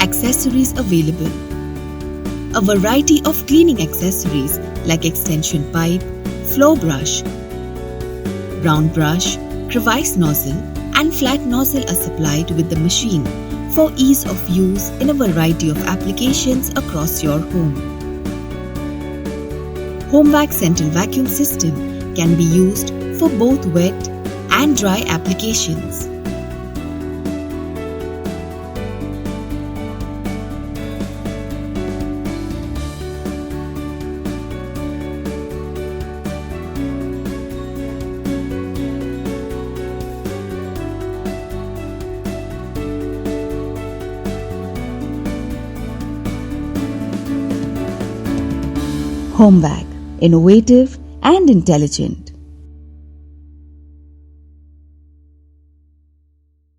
Accessories available. A variety of cleaning accessories like extension pipe, floor brush, round brush, crevice nozzle and flat nozzle are supplied with the machine for ease of use in a variety of applications across your home. Homevac Central Vacuum System can be used for both wet and dry applications. Homevac, innovative and intelligent.